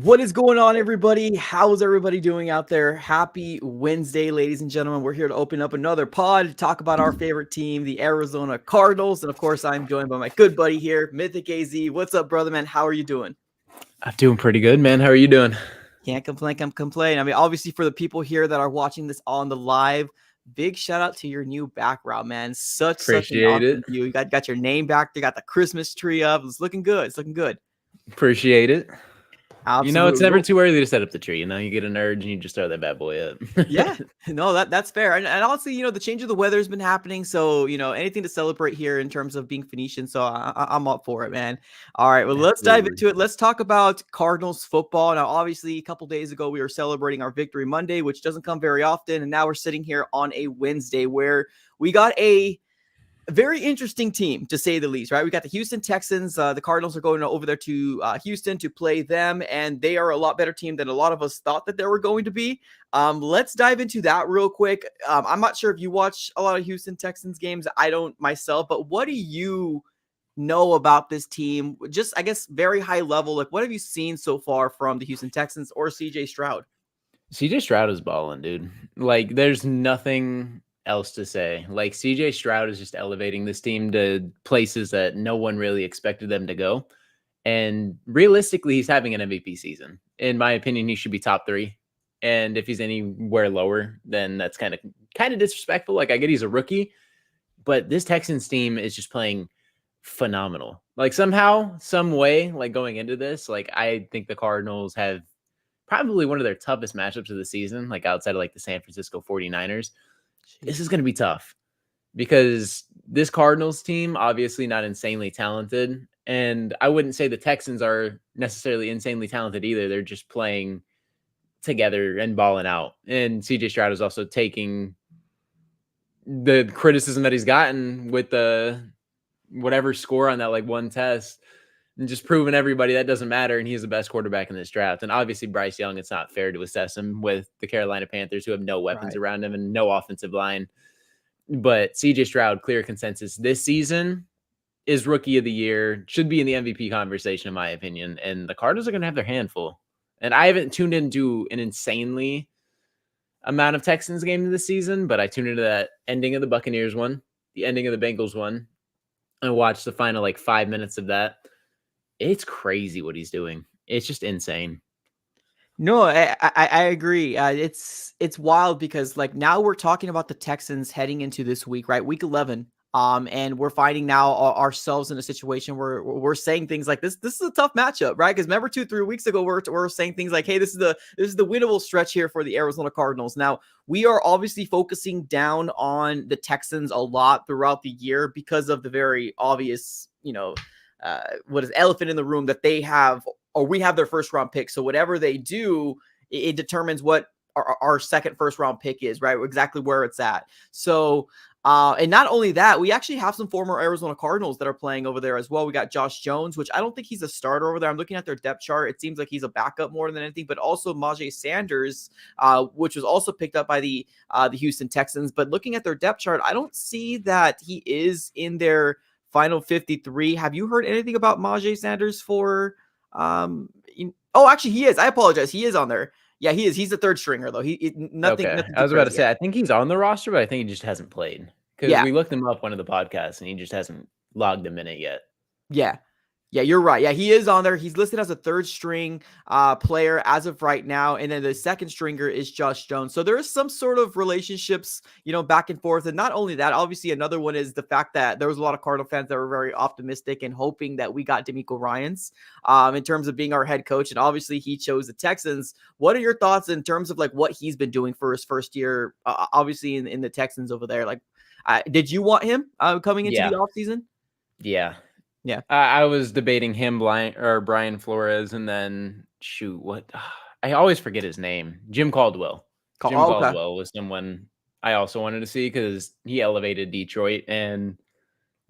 What is going on, everybody? How's everybody doing out there? Happy Wednesday, ladies and gentlemen. We're here to open up another pod to talk about our favorite team, the Arizona Cardinals. And of course, I'm joined by my good buddy here, Mythic AZ. What's up, brother, man? How are you doing? I'm doing pretty good, man. How are you doing? Can't complain. I mean, obviously, for the people here that are watching this on the live, big shout out to your new background, man. Such an Appreciate awesome it. view. You got your name back. They got the Christmas tree up. It's looking good. It's looking good. Appreciate it. It's Absolutely. never too early to set up the tree. You get an urge and you just throw that bad boy up. Yeah, no, that's fair. And honestly, the change of the weather has been happening. So, anything to celebrate here in terms of being Phoenician. So I'm up for it, man. All right, well, let's dive Absolutely. into it. Let's talk about Cardinals football. Now, obviously, a couple days ago, we were celebrating our Victory Monday, which doesn't come very often. And now we're sitting here on a Wednesday where we got a very interesting team, to say the least, right? We got the Houston Texans. The Cardinals are going over there to Houston to play them, and they are a lot better team than a lot of us thought that they were going to be. Let's dive into that real quick. I'm not sure if you watch a lot of Houston Texans games. I don't myself, but what do you know about this team? Just, I guess, very high level. Like, what have you seen so far from the Houston Texans or CJ Stroud? CJ Stroud is balling, dude. Like, there's nothing else to say. Like, CJ Stroud is just elevating this team to places that no one really expected them to go. And realistically, he's having an MVP season. In my opinion, he should be top 3. And if he's anywhere lower, then that's kind of disrespectful. Like, I get he's a rookie, but this Texans team is just playing phenomenal. Like, somehow, some way, like, going into this, like, I think the Cardinals have probably one of their toughest matchups of the season, like outside of like the San Francisco 49ers. This is going to be tough because this Cardinals team, obviously not insanely talented. And I wouldn't say the Texans are necessarily insanely talented either. They're just playing together and balling out. And CJ Stroud is also taking the criticism that he's gotten with the whatever score on that like one test and just proving everybody that doesn't matter. And he's the best quarterback in this draft. And obviously Bryce Young, it's not fair to assess him with the Carolina Panthers who have no weapons around him and no offensive line. But CJ Stroud, clear consensus this season, is rookie of the year, should be in the MVP conversation, in my opinion. And the Cardinals are going to have their handful. And I haven't tuned into an insanely amount of Texans games this season, but I tuned into that ending of the Buccaneers one, the ending of the Bengals one, and watched the final like 5 minutes of that. It's crazy what he's doing. It's just insane. No, I agree. It's wild because like now we're talking about the Texans heading into this week, right? Week 11. And we're finding now ourselves in a situation where we're saying things like this. This is a tough matchup, right? Because remember 2-3 weeks ago, we're saying things like, "Hey, this is the winnable stretch here for the Arizona Cardinals." Now we are obviously focusing down on the Texans a lot throughout the year because of the very obvious, what is elephant in the room that they have, or we have their first round pick. So whatever they do, it determines what our second first round pick is, right? Exactly where it's at. So, and not only that, we actually have some former Arizona Cardinals that are playing over there as well. We got Josh Jones, which I don't think he's a starter over there. I'm looking at their depth chart. It seems like he's a backup more than anything, but also Majay Sanders, which was also picked up by the Houston Texans. But looking at their depth chart, I don't see that he is in their final 53. Have you heard anything about Majay Sanders for actually he is. I apologize. He is on there. Yeah, he is. He's the third stringer though. Nothing. Okay. Nothing I too was about to crazy say, yet. I think he's on the roster, but I think he just hasn't played because Yeah, we looked him up one of the podcasts and he just hasn't logged a minute yet. yeah, yeah. You're right. Yeah, he is on there. He's listed as a third string player as of right now, and then the second stringer is Josh Jones. So there is some sort of relationships, back and forth. And not only that, obviously another one is the fact that there was a lot of Cardinal fans that were very optimistic and hoping that we got D'Amico Ryans in terms of being our head coach, and obviously he chose the Texans. What are your thoughts in terms of like what he's been doing for his first year, obviously in the Texans over there? Like, did you want him coming into the Yeah. offseason? Yeah. Yeah. I was debating him, Brian Flores, and then what? I always forget his name. Jim Caldwell. Jim Okay. Caldwell was someone I also wanted to see because he elevated Detroit. And,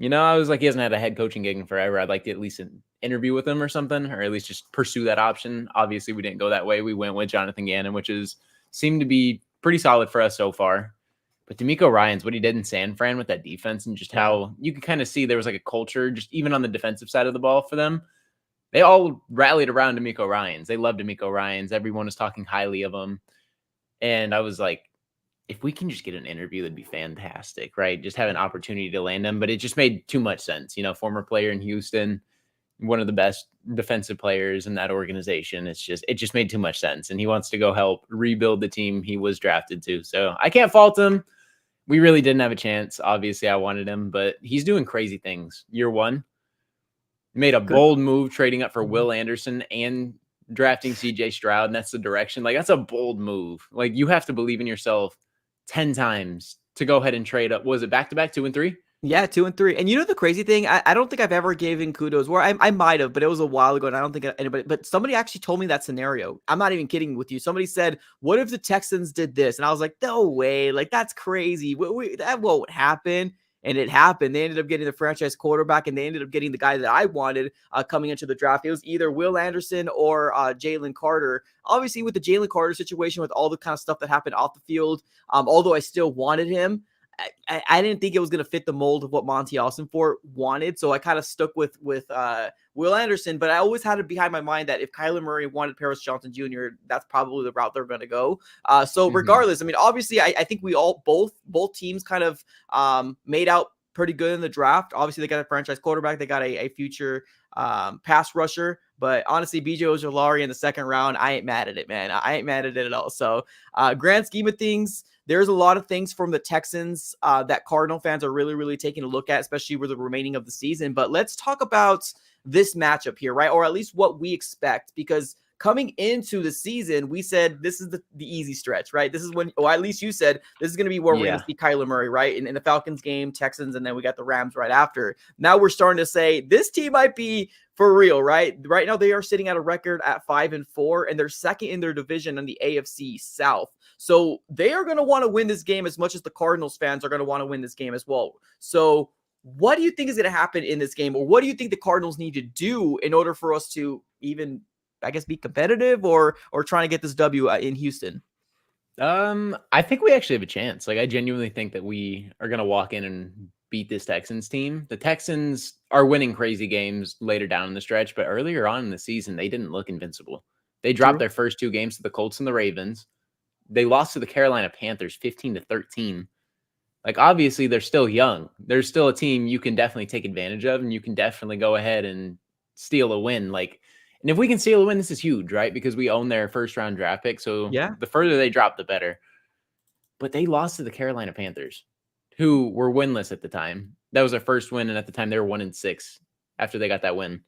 I was like, he hasn't had a head coaching gig in forever. I'd like to at least interview with him or something, or at least just pursue that option. Obviously, we didn't go that way. We went with Jonathan Gannon, which seemed to be pretty solid for us so far. But D'Amico Ryans, what he did in San Fran with that defense and just how you could kind of see there was like a culture, just even on the defensive side of the ball for them. They all rallied around D'Amico Ryans. They loved D'Amico Ryans. Everyone was talking highly of him. And I was like, if we can just get an interview, that'd be fantastic, right? Just have an opportunity to land him. But it just made too much sense. Former player in Houston, one of the best defensive players in that organization. It just made too much sense. And he wants to go help rebuild the team he was drafted to. So I can't fault him. We really didn't have a chance. Obviously, I wanted him, but he's doing crazy things. Year one, made a Good. bold move trading up for Mhm. Will Anderson and drafting CJ Stroud. And that's the direction. Like, that's a bold move. Like, you have to believe in yourself 10 times to go ahead and trade up. Was it back to back 2 and 3? Yeah, 2 and 3. And the crazy thing, I don't think I've ever given kudos where I might have, but it was a while ago and I don't think anybody, but somebody actually told me that scenario. I'm not even kidding with you. Somebody said, what if the Texans did this? And I was like, no way. Like, that's crazy. That won't happen. And it happened. They ended up getting the franchise quarterback and they ended up getting the guy that I wanted coming into the draft. It was either Will Anderson or Jalen Carter. Obviously, with the Jalen Carter situation, with all the kind of stuff that happened off the field, although I still wanted him, I didn't think it was going to fit the mold of what Monty Ossenfort wanted. So I kind of stuck with Will Anderson, but I always had it behind my mind that if Kyler Murray wanted Paris Johnson Jr., that's probably the route they're going to go. So regardless, I mean, obviously I think we all, both teams kind of made out pretty good in the draft. Obviously they got a franchise quarterback. They got a future pass rusher, but honestly, BJ Ojolari in the second round, I ain't mad at it, man. I ain't mad at it at all. So grand scheme of things, there's a lot of things from the Texans that Cardinal fans are really, really taking a look at, especially with the remaining of the season. But let's talk about this matchup here, right? Or at least what we expect, because coming into the season, we said this is the easy stretch, right? This is when, or at least you said, this is going to be where we're going to see Kyler Murray, right? In the Falcons game, Texans, and then we got the Rams right after. Now we're starting to say this team might be for real, right? Right now they are sitting at a record at 5-4, and they're second in their division in the AFC South. So they are going to want to win this game as much as the Cardinals fans are going to want to win this game as well. So what do you think is going to happen in this game? Or what do you think the Cardinals need to do in order for us to even, I guess, be competitive or trying to get this W in Houston? I think we actually have a chance. Like, I genuinely think that we are going to walk in and beat this Texans team. The Texans are winning crazy games later down in the stretch, but earlier on in the season, they didn't look invincible. They dropped their first 2 games to the Colts and the Ravens. They lost to the Carolina Panthers 15-13. Like, obviously, they're still young. There's still a team you can definitely take advantage of, and you can definitely go ahead and steal a win. Like, and if we can steal a win, this is huge, right? Because we own their first round draft pick. So the further they drop, the better. But they lost to the Carolina Panthers, who were winless at the time. That was their first win, and at the time they were 1-6 after they got that win. Wow.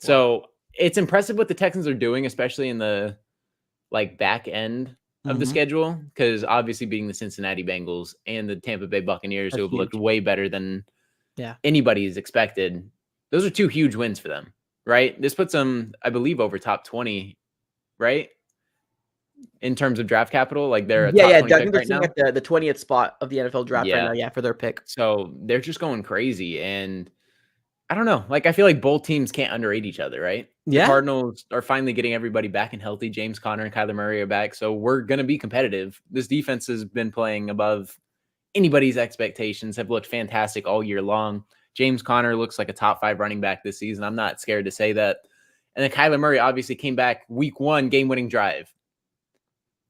So it's impressive what the Texans are doing, especially in the back end of the schedule, because obviously beating the Cincinnati Bengals and the Tampa Bay Buccaneers, who have looked way better than anybody's expected. Those are 2 huge wins for them, right? This puts them, I believe, over top 20, right? In terms of draft capital, like they're a top 20 I think pick they're right now. at the 20th spot of the NFL draft right now, for their pick. So they're just going crazy, and I don't know. Like, I feel like both teams can't underrate each other, right? The Cardinals are finally getting everybody back and healthy. James Conner and Kyler Murray are back, so we're going to be competitive. This defense has been playing above anybody's expectations, have looked fantastic all year long. James Conner looks like a top 5 running back this season. I'm not scared to say that. And then Kyler Murray obviously came back week 1, game-winning drive.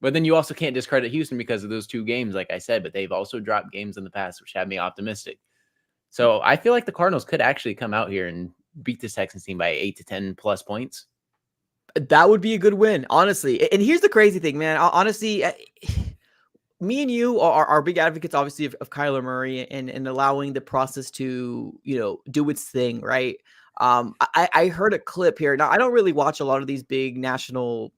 But then you also can't discredit Houston because of those 2 games, like I said, but they've also dropped games in the past, which had me optimistic. So I feel like the Cardinals could actually come out here and beat this Texans team by 8 to 10 plus points. That would be a good win, honestly. And here's the crazy thing, man. Honestly, me and you are big advocates, obviously, of Kyler Murray and allowing the process to, do its thing, right? I heard a clip here. Now, I don't really watch a lot of these big national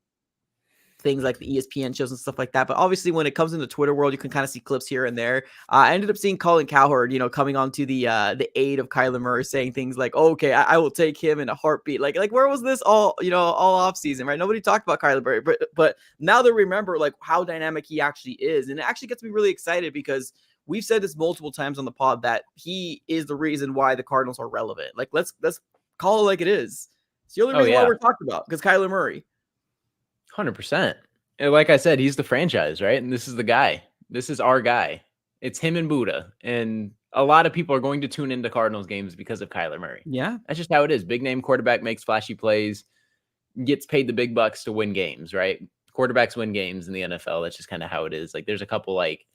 things like the ESPN shows and stuff like that. But obviously, when it comes in the Twitter world, you can kind of see clips here and there. I ended up seeing Colin Cowherd, coming on to the aid of Kyler Murray, saying things like, oh, "Okay, I will take him in a heartbeat." Like where was this all off season, right? Nobody talked about Kyler Murray, but now they remember like how dynamic he actually is, and it actually gets me really excited because we've said this multiple times on the pod that he is the reason why the Cardinals are relevant. Like let's call it like it is. It's the only reason why we're talking about, because Kyler Murray. 100%. Like I said, he's the franchise, right? And this is the guy. This is our guy. It's him and Buddha. And a lot of people are going to tune into Cardinals games because of Kyler Murray. Yeah. That's just how it is. Big name quarterback makes flashy plays, gets paid the big bucks to win games, right? Quarterbacks win games in the NFL. That's just kind of how it is. Like there's a couple like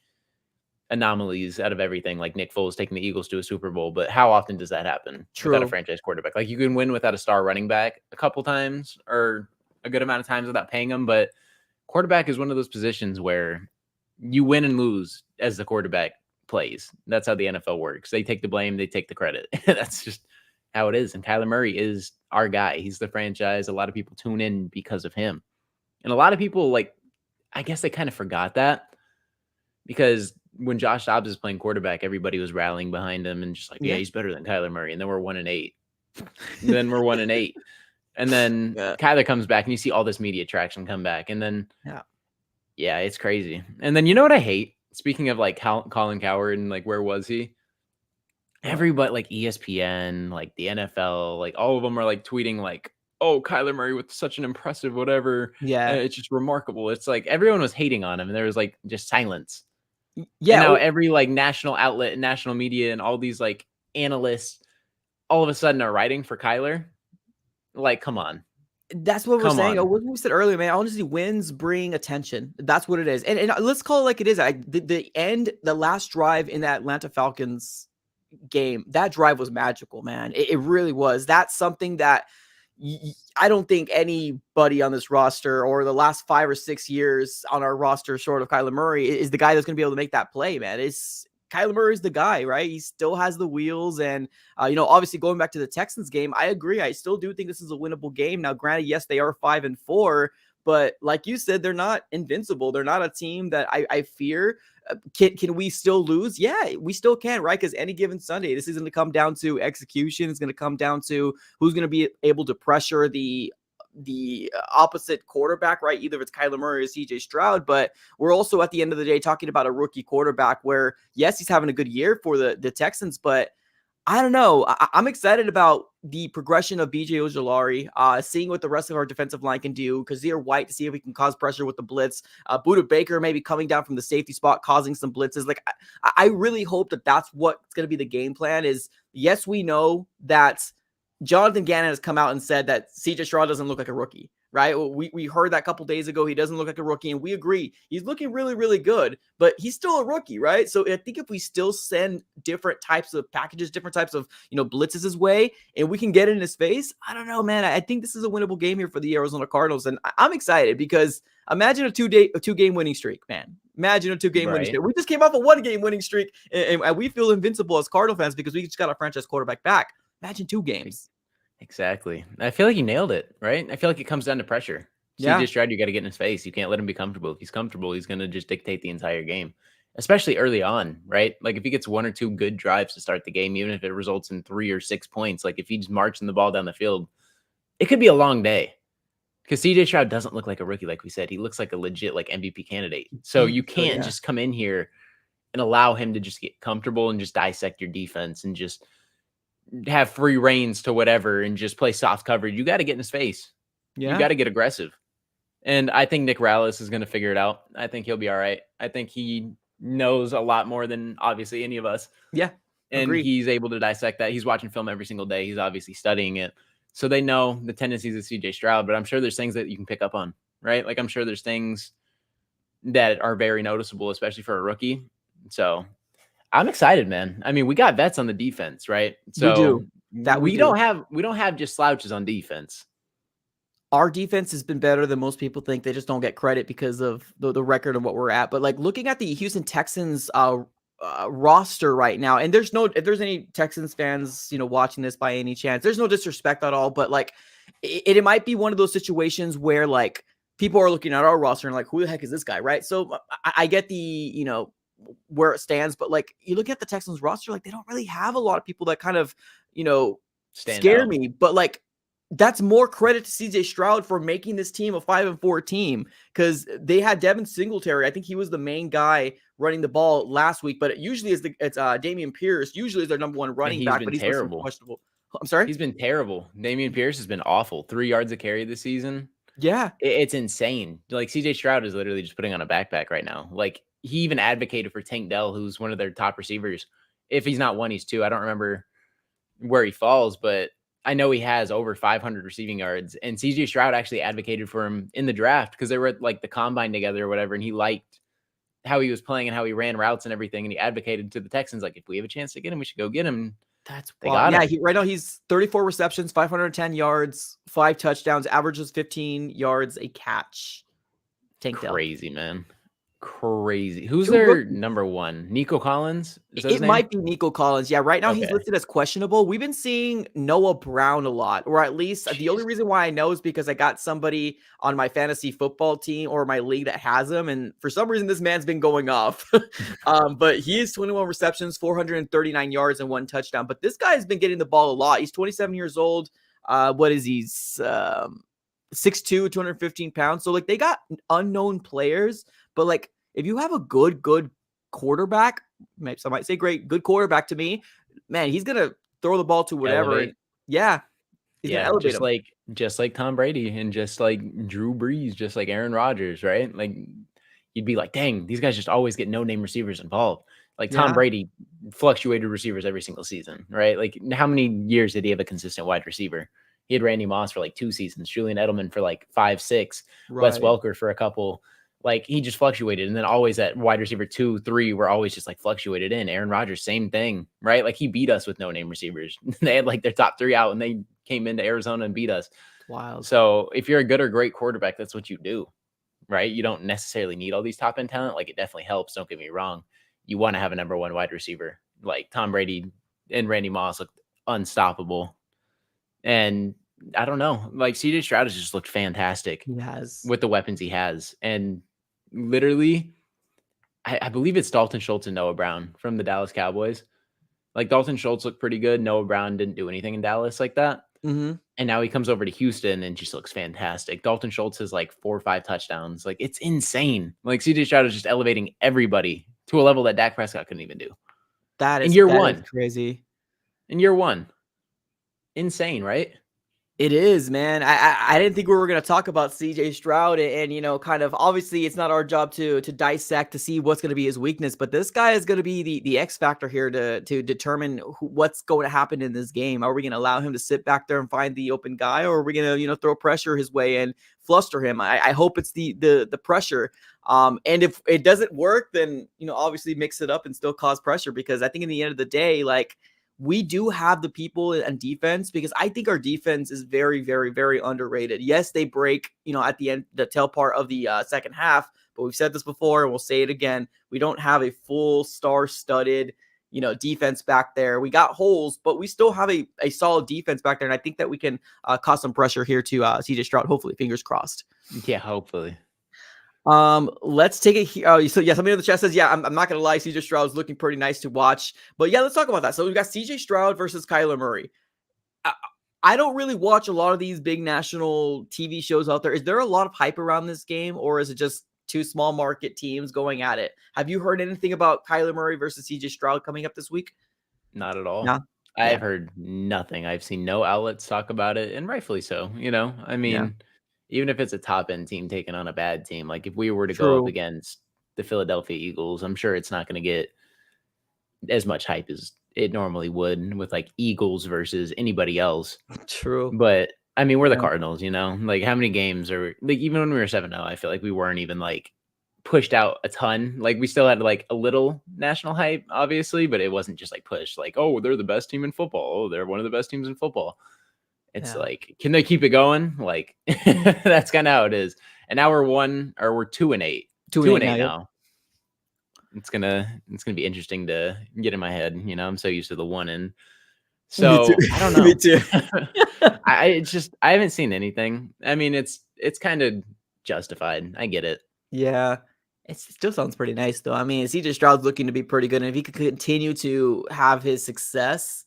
anomalies out of everything, like Nick Foles taking the Eagles to a Super Bowl, but how often does that happen without a True. franchise quarterback? Like you can win without a star running back a couple times or a good amount of times without paying them, but quarterback is one of those positions where you win and lose as the quarterback plays. That's how the NFL works. They take the blame, they take the credit. That's just how it is. And Kyler Murray is our guy. He's the franchise. A lot of people tune in because of him. And a lot of people, like, I guess they kind of forgot that because when Josh Dobbs is playing quarterback, everybody was rallying behind him and just like, yeah, Yeah. he's better than Kyler Murray. And then we're 1-8. Then we're 1-8. And then Yeah. Kyler comes back and you see all this media traction come back. And then, Yeah. yeah, it's crazy. And then you know what I hate? Speaking of like Colin Cowherd and like where was he? What? Everybody like ESPN, like the NFL, like all of them are like tweeting like, "Oh, Kyler Murray with such an impressive whatever. Yeah. It's just remarkable." It's like everyone was hating on him, and there was like just silence. And Yeah. now Oh, every like national outlet and national media and all these like analysts all of a sudden are writing for Kyler. Like, come on, that's what we're come saying. on. What we said earlier, man. Honestly, wins bring attention. That's what it is. And let's call it like it is. The last drive in that Atlanta Falcons game, that drive was magical, man. It really was. That's something that I don't think anybody on this roster or the last 5 or 6 years on our roster, short of Kyler Murray, is the guy that's going to be able to make that play, man. It's Kyler Murray's the guy, right? He still has the wheels. And, obviously going back to the Texans game, I agree. I still do think this is a winnable game. Now, granted, yes, they are 5-4, but like you said, they're not invincible. They're not a team that I fear. Can we still lose? Yeah, we still can, right? Because any given Sunday, this is going to come down to execution. It's going to come down to who's going to be able to pressure the opposite quarterback, right? Either it's Kyler Murray or CJ Stroud, but we're also at the end of the day talking about a rookie quarterback where, yes, he's having a good year for the Texans, but I don't know. I'm excited about the progression of BJ Ojolari, seeing what the rest of our defensive line can do. Kazir White to see if we can cause pressure with the blitz. Buda Baker maybe coming down from the safety spot, causing some blitzes. Like I really hope that that's what's going to be the game plan. Is yes, we know that Jonathan Gannon has come out and said that CJ Stroud doesn't look like a rookie, right? We heard that a couple days ago. He doesn't look like a rookie, and we agree. He's looking really, really good, but he's still a rookie, right? So I think if we still send different types of packages, different types of, blitzes his way, and we can get in his face, I don't know, man. I think this is a winnable game here for the Arizona Cardinals, and I'm excited because imagine a two-game winning streak, man. Imagine a two-game winning Right. streak. We just came off a one-game winning streak, and we feel invincible as Cardinal fans because we just got a franchise quarterback back. Imagine 2 games. Exactly. I feel like you nailed it, right? I feel like it comes down to pressure. Yeah. CJ Stroud, you got to get in his face. You can't let him be comfortable. If he's comfortable, he's going to just dictate the entire game, especially early on, right? Like if he gets 1 or 2 good drives to start the game, even if it results in 3 or 6 points, like if he's marching the ball down the field, it could be a long day because CJ Stroud doesn't look like a rookie. Like we said, he looks like a legit like MVP candidate. So you can't just come in here and allow him to just get comfortable and just dissect your defense and just have free reins to whatever and just play soft coverage. You got to get in his face. Yeah. You got to get aggressive. And I think Nick Rallis is going to figure it out. I think he'll be all right. I think he knows a lot more than obviously any of us. Yeah. And Agreed. he's able to dissect that. He's watching film every single day. He's obviously studying it. So they know the tendencies of CJ Stroud, but I'm sure there's things that you can pick up on, right? Like I'm sure there's things that are very noticeable, especially for a rookie. So I'm excited, man. I mean, we got vets on the defense, right? So We do. That we do. don't have just slouches on defense. Our defense has been better than most people think. They just don't get credit because of the record and what we're at. But like looking at the Houston Texans roster right now, and if there's any Texans fans, watching this by any chance, there's no disrespect at all, but like it might be one of those situations where like people are looking at our roster and like, who the heck is this guy, right? So I get the, where it stands, but like you look at the Texans roster, like they don't really have a lot of people that kind of, scare me, but like that's more credit to CJ Stroud for making this team a 5-4 team because they had Devin Singletary. I think he was the main guy running the ball last week, but it usually it's Dameon Pierce. Usually is their number one running back, but he's terrible. Questionable. I'm sorry. He's been terrible. Dameon Pierce has been awful. 3 yards a carry this season. Yeah, it's insane. Like CJ Stroud is literally just putting on a backpack right now. Like he even advocated for Tank Dell, who's one of their top receivers if he's not 1, he's 2. I don't remember where he falls, but I know he has over 500 receiving yards. And CJ Stroud actually advocated for him in the draft because they were at like the combine together or whatever, and he liked how he was playing and how he ran routes and everything. And he advocated to the Texans, like, if we have a chance to get him, we should go get him. That's They wild. got Yeah, him. right now he's 34 receptions, 510 yards, 5 touchdowns, averages 15 yards a catch. Tank Dell. Crazy, man. Crazy. Who's 2 their rookies. number 1? Nico Collins? Is that his It name? might be Nico Collins. Yeah, right now he's Okay. listed as questionable. We've been seeing Noah Brown a lot, or at least the only Jeez. reason why I know is because I got somebody on my fantasy football team or my league that has him, and for some reason this man's been going off. But he is 21 receptions, 439 yards, and 1 touchdown. But this guy has been getting the ball a lot. He's 27 years old. What is he? 6'2", 215 pounds. So like they got unknown players, but like if you have a good quarterback, some might say good quarterback to me, man, he's gonna throw the ball to whatever. Elevate. And yeah, he's gonna Yeah, elevate him. just like Tom Brady and just like Drew Brees, just like Aaron Rodgers, right? Like you'd be like, dang, these guys just always get no-name receivers involved. Like Tom Yeah, Brady fluctuated receivers every single season, right? Like how many years did he have a consistent wide receiver? He had Randy Moss for like 2 seasons, Julian Edelman for like 5, 6, Wes right. Welker for a couple. Like he just fluctuated, and then always at wide receiver 2, 3 were always just like fluctuated in. Aaron Rodgers, same thing, right? Like he beat us with no-name receivers. They had like their top 3 out, and they came into Arizona and beat us. It's wild. So if you're a good or great quarterback, that's what you do, right? You don't necessarily need all these top end talent. Like it definitely helps. Don't get me wrong. You want to have a number 1 wide receiver. Like Tom Brady and Randy Moss looked unstoppable. And I don't know, like CJ Stroud has just looked fantastic He has. with the weapons he has. And literally, I believe it's Dalton Schultz and Noah Brown from the Dallas Cowboys. Like Dalton Schultz looked pretty good. Noah Brown didn't do anything in Dallas like that. Mm-hmm. And now he comes over to Houston and just looks fantastic. Dalton Schultz has like 4 or 5 touchdowns. Like it's insane. Like CJ Stroud is just elevating everybody to a level that Dak Prescott couldn't even do. That In is year that is 1. crazy. In year 1. Insane, right? It is, man. I didn't think we were going to talk about CJ Stroud and, you know, kind of obviously it's not our job to dissect to see what's going to be his weakness, but this guy is going to be the X factor here to determine what's going to happen in this game. Are we going to allow him to sit back there and find the open guy, or are we going to, you know, throw pressure his way and fluster him? I hope it's the pressure. And if it doesn't work, then, you know, obviously mix it up and still cause pressure, because I think in the end of the day, like, we do have the people and defense, because I think our defense is very, very, very underrated. Yes, they break, you know, at the end, the tail part of the second half, but we've said this before and we'll say it again. We don't have a full star-studded, you know, defense back there. We got holes, but we still have a solid defense back there. And I think that we can cause some pressure here to CJ Stroud, hopefully, fingers crossed. Yeah, hopefully. Let's take it here. So yeah, somebody in the chat says, yeah, I'm not gonna lie, CJ Stroud is looking pretty nice to watch. But yeah, let's talk about that. So we've got CJ Stroud versus Kyler Murray. I don't really watch a lot of these big national TV shows out there. Is there a lot of hype around this game, or is it just 2 small market teams going at it? Have you heard anything about Kyler Murray versus CJ Stroud coming up this week? Not at all. No. I've Yeah. heard nothing. I've seen no outlets talk about it, and rightfully so. You know, I Yeah. mean, even if it's a top end team taking on a bad team, like if we were to go up True. against the Philadelphia Eagles, I'm sure it's not going to get as much hype as it normally would with like Eagles versus anybody else. True. But I mean, we're the Yeah. Cardinals, you know, like how many games are like, even when we were 7-0, I feel like we weren't even like pushed out a ton. Like we still had like a little national hype, obviously, but it wasn't just like pushed like, oh, they're the best team in football. Oh, they're one of the best teams in football. It's Yeah. like, can they keep it going? Like that's kind of how it is. And now we're 2-8. 2-8 now. It's gonna be interesting to get in my head. You know, I'm so used to the 1 and so I don't know. Me too. I haven't seen anything. I mean, it's kind of justified. I get it. Yeah. It still sounds pretty nice, though. I mean, CJ Stroud's looking to be pretty good, and if he could continue to have his success,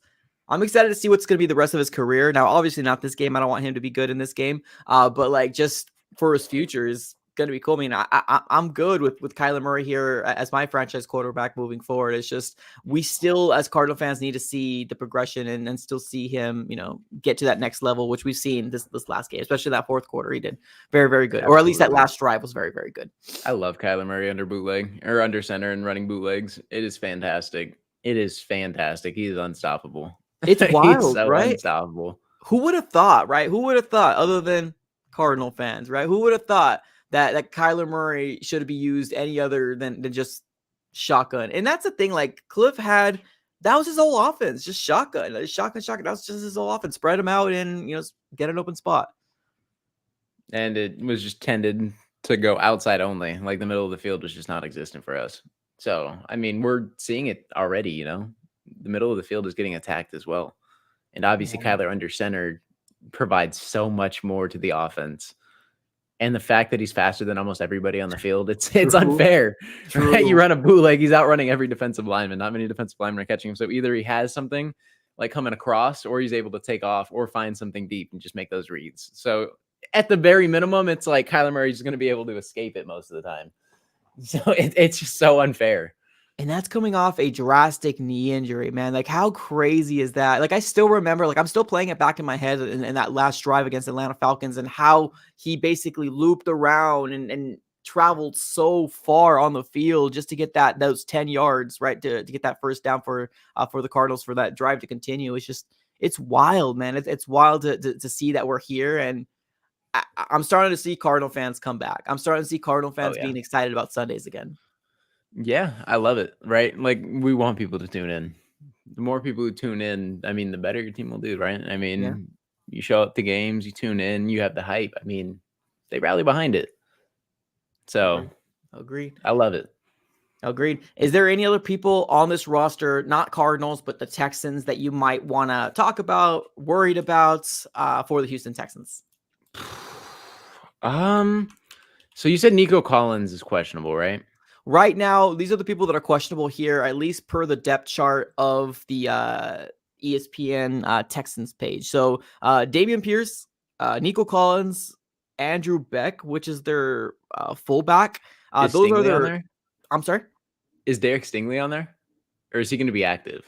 I'm excited to see what's going to be the rest of his career. Now, obviously not this game. I don't want him to be good in this game, but like just for his future is going to be cool. I mean, I'm good with Kyler Murray here as my franchise quarterback moving forward. It's just we still, as Cardinal fans, need to see the progression and still see him, you know, get to that next level, which we've seen this last game, especially that fourth quarter. He did very, very good, or at least that Absolutely. last drive was very, very good. I love Kyler Murray under bootleg or under center and running bootlegs. It is fantastic. It is fantastic. He's unstoppable. It's He's wild, so right? unstoppable. Who would have thought, right? Who would have thought, other than Cardinal fans, right? Who would have thought that Kyler Murray should be used any other than just shotgun? And that's the thing. Like Cliff had, that was his whole offense, just shotgun, shotgun, shotgun. That was just his whole offense. Spread him out and get an open spot. And it was just tended to go outside only. Like the middle of the field was just not existent for us. So, I mean, we're seeing it already, the middle of the field is getting attacked as well. And obviously Kyler under center provides so much more to the offense. And the fact that he's faster than almost everybody on the field, it's unfair. Right? You run a bootleg, he's outrunning every defensive lineman. Not many defensive linemen are catching him. So either he has something like coming across, or he's able to take off or find something deep and just make those reads. So at the very minimum, it's like Kyler Murray's going to be able to escape it most of the time. So it's just so unfair. And that's coming off a drastic knee injury, man. Like, how crazy is that? Like, I still remember, like, I'm still playing it back in my head in that last drive against Atlanta Falcons, and how he basically looped around and traveled so far on the field just to get those 10 yards, right, to get that first down for the Cardinals for that drive to continue. It's wild, man. It's wild to see that we're here, and I'm starting to see Cardinal fans come back. I'm starting to see Cardinal fans being excited about Sundays again. Yeah, I love it, right? Like, we want people to tune in. The more people who tune in, I mean, the better your team will do, right? I mean, you show up to games, you tune in, you have the hype. I mean, they rally behind it. So, agreed. I love it. Agreed. Is there any other people on this roster, not Cardinals, but the Texans, that you might want to talk about, worried about for the Houston Texans? So you said Nico Collins is questionable, right? Right now, these are the people that are questionable here, at least per the depth chart of the ESPN Texans page. So Dameon Pierce, Nico Collins, Andrew Beck, which is their fullback. Is those Stingley are their. on there? I'm sorry? Is Derek Stingley on there? Or is he going to be active?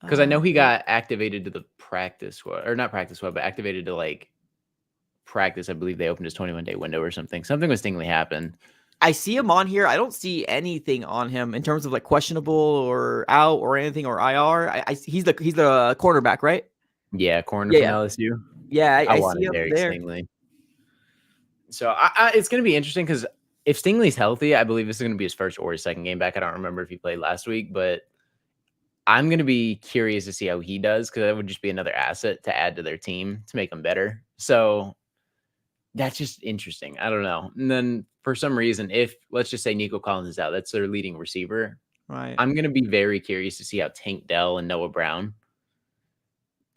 Because I know he got activated to the practice squad, or not practice squad, but activated to like practice. I believe they opened his 21-day window or something. Something with Stingley happened. I see him on here. I don't see anything on him in terms of like questionable or out or anything or IR. He's the cornerback, right? Yeah, corner from LSU. Yeah, I want see him Derek there. Stingley. So it's going to be interesting because if Stingley's healthy, I believe this is going to be his first or his second game back. I don't remember if he played last week, but I'm going to be curious to see how he does, because that would just be another asset to add to their team to make them better. So that's just interesting. I don't know. And then for some reason, if let's just say Nico Collins is out, that's their leading receiver. Right. I'm going to be very curious to see how Tank Dell and Noah Brown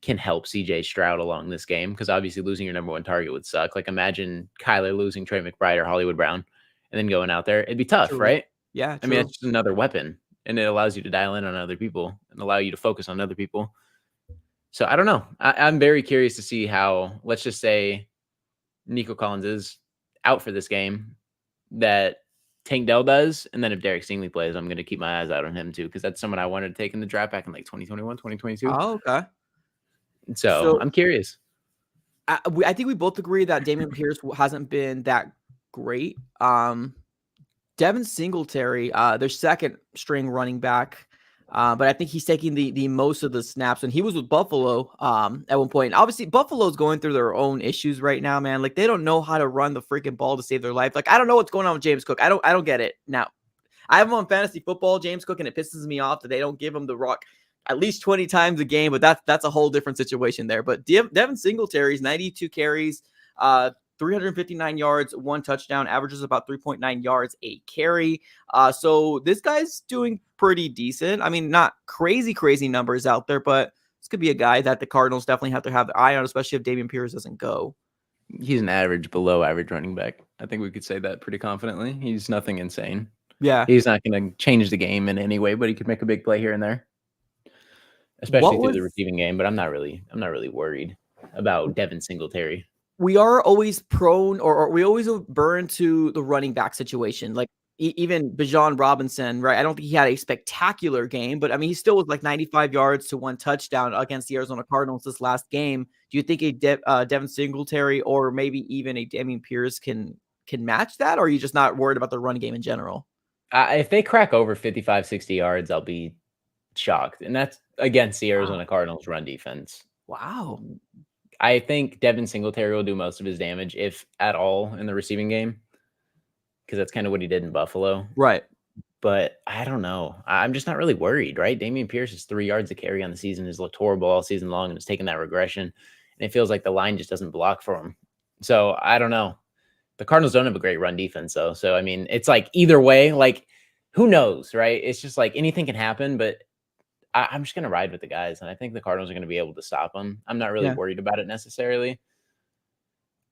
can help CJ Stroud along this game, because obviously losing your number one target would suck. Like, imagine Kyler losing Trey McBride or Hollywood Brown and then going out there. It'd be tough, right? Yeah. I mean, it's just another weapon, and it allows you to dial in on other people and allow you to focus on other people. So I don't know. I'm very curious to see how, let's just say Nico Collins is out for this game, that Tank Dell does. And then if Derek Stingley plays, I'm going to keep my eyes out on him too, because that's someone I wanted to take in the draft back in like 2021, 2022. Oh, okay. So I'm curious. I think we both agree that Dameon Pierce hasn't been that great. Devin Singletary, their second string running back, but I think he's taking the most of the snaps. And he was with Buffalo at one point. Obviously, Buffalo's going through their own issues right now, man. Like, they don't know how to run the freaking ball to save their life. Like, I don't know what's going on with James Cook. I don't get it. Now, I have him on fantasy football, James Cook, and it pisses me off that they don't give him the rock at least 20 times a game, but that's a whole different situation there. But Devin Singletary's 92 carries, 359 yards, 1 touchdown, averages about 3.9 yards a carry. So this guy's doing pretty decent. I mean, not crazy numbers out there, but this could be a guy that the Cardinals definitely have to have their eye on, especially if Dameon Pierce doesn't go. He's an average, below average running back. I think we could say that pretty confidently. He's nothing insane. Yeah. He's not going to change the game in any way, but he could make a big play here and there, especially through the receiving game. But I'm not really worried about Devin Singletary. We are always prone, or we always burn to the running back situation. Like even Bijan Robinson, right? I don't think he had a spectacular game, but I mean, he still was like 95 yards to 1 touchdown against the Arizona Cardinals this last game. Do you think a Devin Singletary or maybe even a Dameon Pierce can match that? Or are you just not worried about the run game in general? If they crack over 55, 60 yards, I'll be shocked. And that's against the Wow. Arizona Cardinals run defense. Wow. I think Devin Singletary will do most of his damage, if at all, in the receiving game, because that's kind of what he did in Buffalo. Right. But I don't know. I'm just not really worried, right? Dameon Pierce is 3 yards of carry on the season, has looked horrible all season long, and has taken that regression. And it feels like the line just doesn't block for him. So I don't know. The Cardinals don't have a great run defense, though. So, I mean, it's like either way, like, who knows, right? It's just like anything can happen, but I'm just going to ride with the guys. And I think the Cardinals are going to be able to stop them. I'm not really Yeah. worried about it necessarily.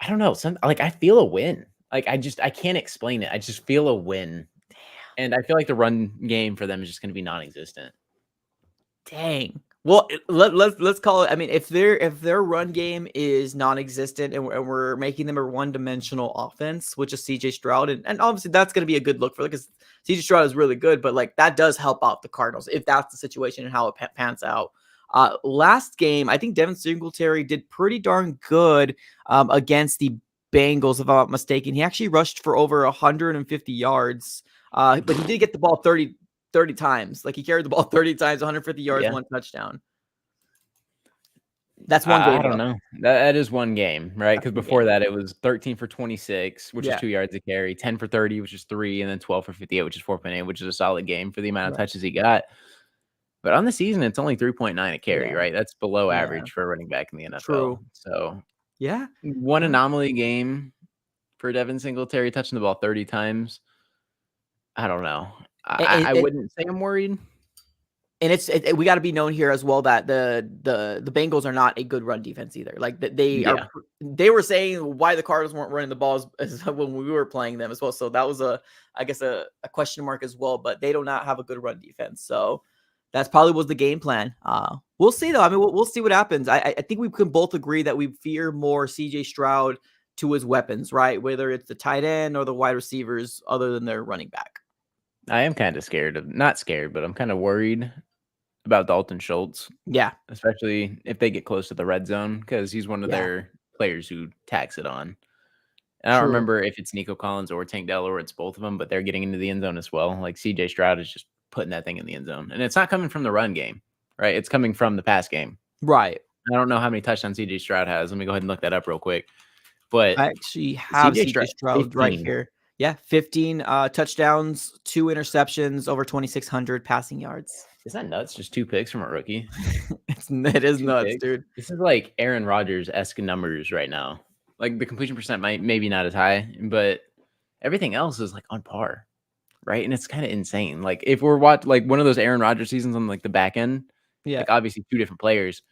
I don't know. I feel a win. Like, I can't explain it. I just feel a win. And I feel like the run game for them is just going to be non-existent. Dang. Well, let's call it. I mean, if their run game is non-existent and we're making them a one-dimensional offense, which is CJ Stroud, and obviously that's going to be a good look for them because CJ Stroud is really good, but like that does help out the Cardinals if that's the situation and how it pans out. Last game, I think Devin Singletary did pretty darn good against the Bengals, if I'm not mistaken. He actually rushed for over 150 yards, but he did get the ball 30 times. Like he carried the ball 30 times, 150 yards, Yeah. 1 touchdown. That's one game. I don't know. That is one game, right? Because before that, it was 13 for 26, which is 2 yards a carry, 10 for 30, which is 3, and then 12 for 58, which is 4.8, which is a solid game for the amount of touches he got. But on the season, it's only 3.9 a carry, right? That's below average for a running back in the NFL. True. So, yeah, one anomaly game for Devin Singletary touching the ball 30 times. I don't know. I wouldn't say I'm worried. And we got to be known here as well that the Bengals are not a good run defense either. Like they were saying why the Cardinals weren't running the balls as when we were playing them as well. So that was a question mark as well. But they do not have a good run defense. So that's probably was the game plan. We'll see though. I mean, we'll see what happens. I think we can both agree that we fear more CJ Stroud to his weapons, right? Whether it's the tight end or the wide receivers, other than their running back. I am kind of not scared, but I'm kind of worried about Dalton Schultz. Yeah. Especially if they get close to the red zone, because he's one of their players who tacks it on. And I don't remember if it's Nico Collins or Tank Dell or it's both of them, but they're getting into the end zone as well. Like CJ Stroud is just putting that thing in the end zone. And it's not coming from the run game, right? It's coming from the pass game. Right. I don't know how many touchdowns CJ Stroud has. Let me go ahead and look that up real quick. But I actually have CJ Stroud right here. Yeah, 15 touchdowns, 2 interceptions, over 2,600 passing yards. Isn't that nuts? Just 2 picks from a rookie. It is nuts, picks. dude. This is like Aaron Rodgers-esque numbers right now. Like the completion percent maybe not as high, but everything else is like on par, right? And it's kind of insane. Like if we're watching like one of those Aaron Rodgers seasons on like the back end, like obviously 2 different players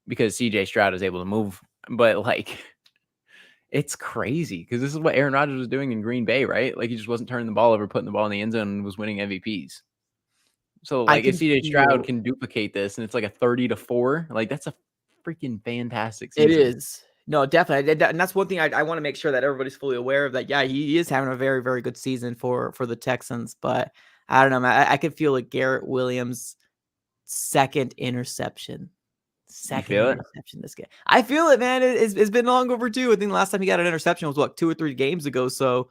because CJ Stroud is able to move, but like it's crazy because this is what Aaron Rodgers was doing in Green Bay, right? Like he just wasn't turning the ball over, putting the ball in the end zone, and was winning MVPs. So like if CJ Stroud can duplicate this and it's like a 30-4, like that's a freaking fantastic season. It is. No, definitely. And that's one thing I want to make sure that everybody's fully aware of that. Yeah, he is having a very, very good season for the Texans, but I don't know, man. I could feel like Garrett Williams' second interception. This game. I feel it, man. It's been long overdue. I think the last time he got an interception was what 2 or 3 games ago. So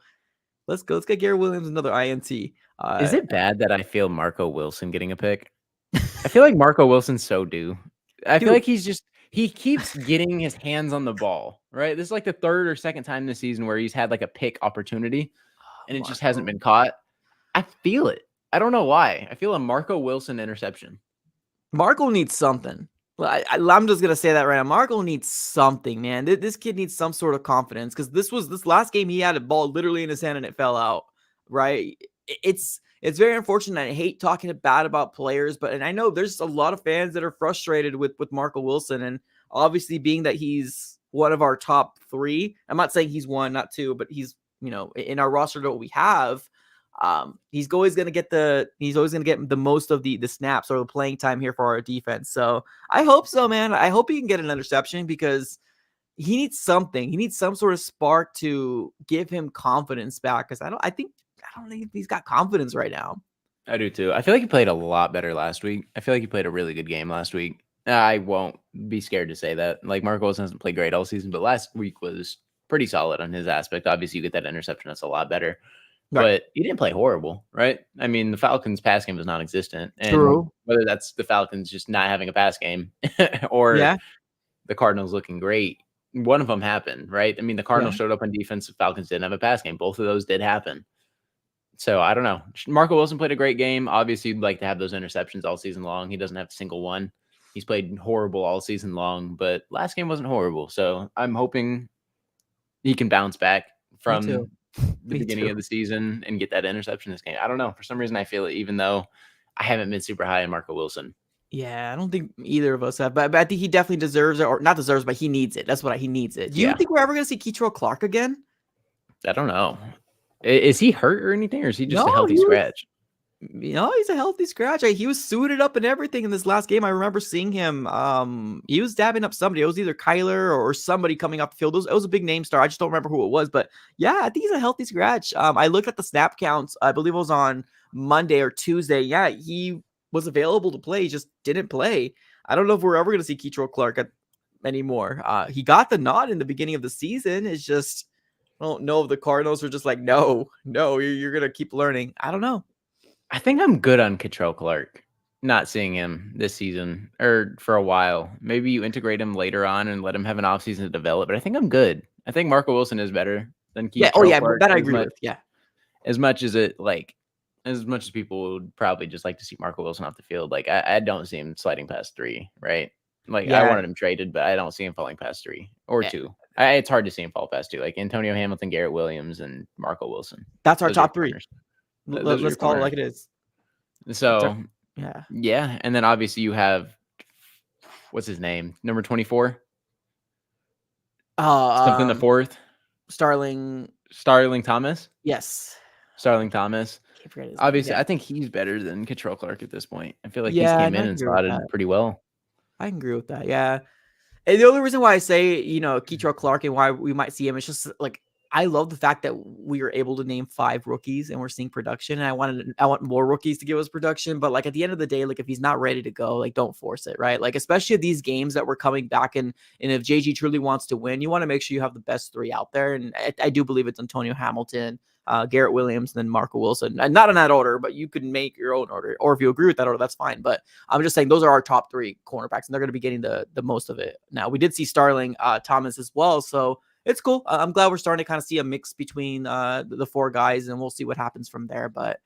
let's get Garrett Williams another INT. Is it bad that I feel Marco Wilson getting a pick? I feel like Marco Wilson's so due. I feel like he keeps getting his hands on the ball, right? This is like the 3rd or 2nd time this season where he's had like a pick opportunity and it just hasn't been caught. I feel it. I don't know why. I feel a Marco Wilson interception. Marco needs something. I'm just gonna say that right now. Marco needs something, man. This kid needs some sort of confidence because this last game he had a ball literally in his hand and it fell out. Right? It's very unfortunate. I hate talking bad about players, and I know there's a lot of fans that are frustrated with Marco Wilson, and obviously being that he's one of our top 3. I'm not saying he's 1, not 2, but he's in our roster that we have. He's always going to get the most of the snaps or the playing time here for our defense. So I hope so, man. I hope he can get an interception because he needs something. He needs some sort of spark to give him confidence back. Because I don't think he's got confidence right now. I do too. I feel like he played a lot better last week. I feel like he played a really good game last week. I won't be scared to say that. Like Marco Wilson hasn't played great all season, but last week was pretty solid on his aspect. Obviously, you get that interception, that's a lot better. Right. but he didn't play horrible, right? I mean, the Falcons' pass game was non-existent, and True. whether that's the Falcons just not having a pass game or Yeah. the Cardinals looking great, one of them happened, right? I mean, the Yeah. Cardinals showed up on defense, the Falcons didn't have a pass game. Both of those did happen. So I don't know. Marco Wilson played a great game. Obviously, you'd like to have those interceptions all season long. He doesn't have a single one. He's played horrible all season long, but last game wasn't horrible. So I'm hoping he can bounce back Me too. from the Me beginning too. of the season and get that interception this game. I don't know. For some reason, I feel it, even though I haven't been super high on Marco Wilson. Yeah, I don't think either of us have, but I think he definitely deserves it, or not deserves, but he needs it. That's what he needs it. Do you Yeah, think we're ever going to see Keitrell Clark again? I don't know. Is he hurt or anything, or is he just No, a healthy he was. scratch? He's a healthy scratch. He was suited up and everything in this last game. I remember seeing him. He was dabbing up somebody. It was either Kyler or somebody coming off the field. It was a big name star. I just don't remember who it was. But yeah, I think he's a healthy scratch. I looked at the snap counts. I believe it was on Monday or Tuesday. Yeah, he was available to play. He just didn't play. I don't know if we're ever going to see Keitrell Clark anymore. He got the nod in the beginning of the season. It's just, I don't know if the Cardinals are just like, no, you're going to keep learning. I don't know. I think I'm good on Cottrell Clark. Not seeing him this season or for a while. Maybe you integrate him later on and let him have an offseason to develop. But I think I'm good. I think Marco Wilson is better than Yeah. Oh, Cottrell yeah. Clark. That I agree with. Yeah. As much as as much as people would probably just like to see Marco Wilson off the field, like I don't see him sliding past 3, right? Like I Yeah. wanted him traded, but I don't see him falling past 3 or eh, 2. It's hard to see him fall past 2. Like Antonio Hamilton, Garrett Williams, and Marco Wilson. That's our Those are your top 3. corners. Those are your Let's call it corners. like it is. So Yeah. yeah, and then obviously you have what's his name, number 24, something the fourth, Starling. Starling Thomas. Yes. Starling Thomas. Can't forget his name. Obviously, Yeah. I think he's better than Cottrell Clark at this point. I feel like he's Yeah, came I in can and agree with that. slotted pretty well. I can agree with that. Yeah. And the only reason why I say, Keitrell Clark and why we might see him is just like, I love the fact that we were able to name 5 rookies and we're seeing production. And I want more rookies to give us production. But like at the end of the day, like if he's not ready to go, like don't force it, right? Like especially these games that we're coming back in, and if JG truly wants to win, you want to make sure you have the best 3 out there. And I do believe it's Antonio Hamilton, Garrett Williams, and then Marco Wilson. And not in that order, but you could make your own order. Or if you agree with that order, that's fine. But I'm just saying those are our top 3 cornerbacks, and they're going to be getting the most of it. Now we did see Starling Thomas as well, so it's cool. I'm glad we're starting to kind of see a mix between the 4 guys, and we'll see what happens from there. But